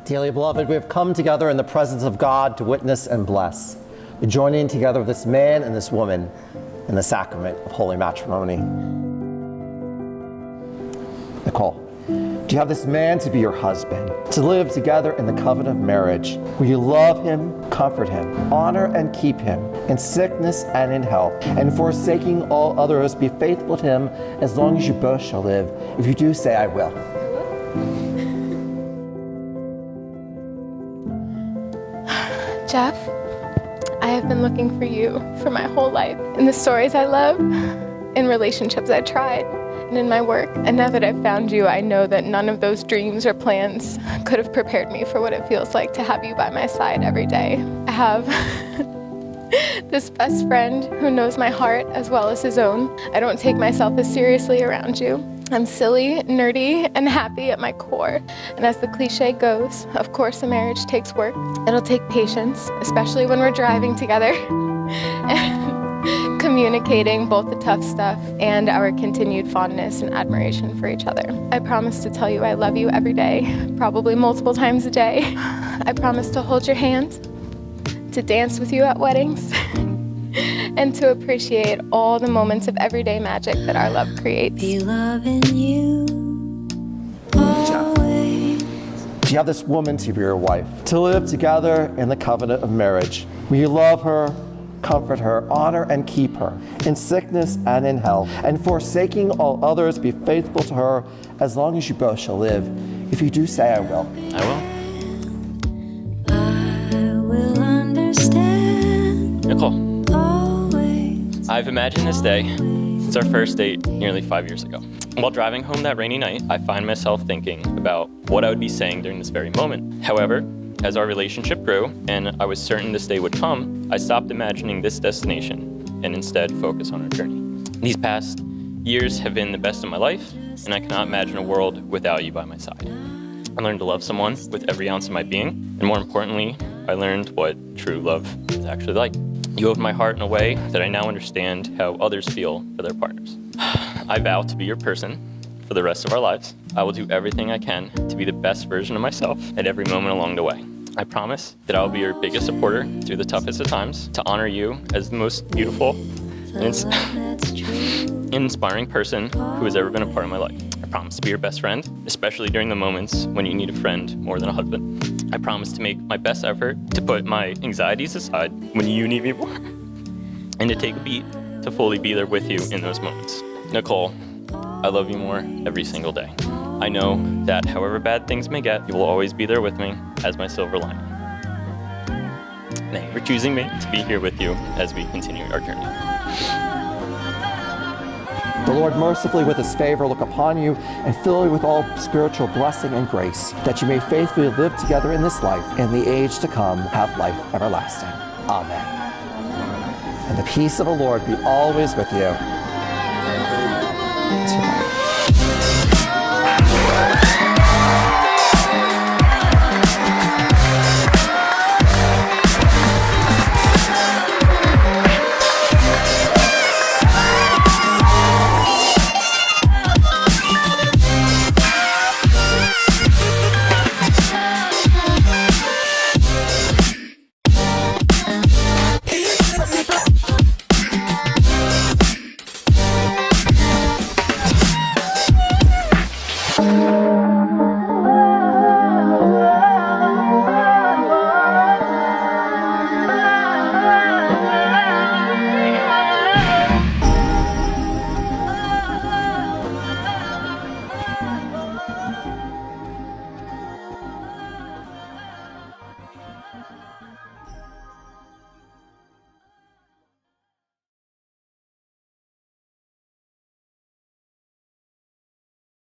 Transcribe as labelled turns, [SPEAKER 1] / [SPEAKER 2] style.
[SPEAKER 1] Dearly beloved, we have come together in the presence of God to witness and bless. We join in together with this man and this woman in the sacrament of holy matrimony. Nicole, do you have this man to be your husband, to live together in the covenant of marriage? Will you love him, comfort him, honor and keep him in sickness and in health, and forsaking all others, be faithful to him as long as you both shall live? If you do, say, I will.
[SPEAKER 2] Jeff, I have been looking for you for my whole life, in the stories I love, in relationships I tried, and in my work. And now that I've found you, I know that none of those dreams or plans could have prepared me for what it feels like to have you by my side every day. I have this best friend who knows my heart as well as his own. I don't take myself as seriously around you. I'm silly, nerdy, and happy at my core. And as the cliche goes, of course a marriage takes work. It'll take patience, especially when we're driving together and communicating both the tough stuff and our continued fondness and admiration for each other. I promise to tell you I love you every day, probably multiple times a day. I promise to hold your hand, to dance with you at weddings, and to appreciate all the moments of everyday magic that our love creates.
[SPEAKER 3] Be loving you always.
[SPEAKER 1] Do you have this woman to be your wife, to live together in the covenant of marriage? Will you love her, comfort her, honor and keep her in sickness and in health, and forsaking all others, be faithful to her as long as you both shall live? If you do, say, I will.
[SPEAKER 4] I will.
[SPEAKER 3] I will understand.
[SPEAKER 4] Nicole,
[SPEAKER 3] Always.
[SPEAKER 4] I've imagined this day since our first date nearly 5 years ago. While driving home that rainy night, I find myself thinking about what I would be saying during this very moment. However, as our relationship grew and I was certain this day would come, I stopped imagining this destination and instead focused on our journey. These past years have been the best of my life, and I cannot imagine a world without you by my side. I learned to love someone with every ounce of my being, and more importantly, I learned what true love is actually like. You opened my heart in a way that I now understand how others feel for their partners. I vow to be your person for the rest of our lives. I will do everything I can to be the best version of myself at every moment along the way. I promise that I will be your biggest supporter through the toughest of times, to honor you as the most beautiful and inspiring person who has ever been a part of my life. I promise to be your best friend, especially during the moments when you need a friend more than a husband. I promise to make my best effort to put my anxieties aside when you need me more, and to take a beat to fully be there with you in those moments. Nicole, I love you more every single day. I know that however bad things may get, you will always be there with me as my silver lining. Thank you for choosing me to be here with you as we continue our journey.
[SPEAKER 1] The Lord mercifully with his favor look upon you and fill you with all spiritual blessing and grace, that you may faithfully live together in this life and the age to come have life everlasting. Amen. And the peace of the Lord be always with you.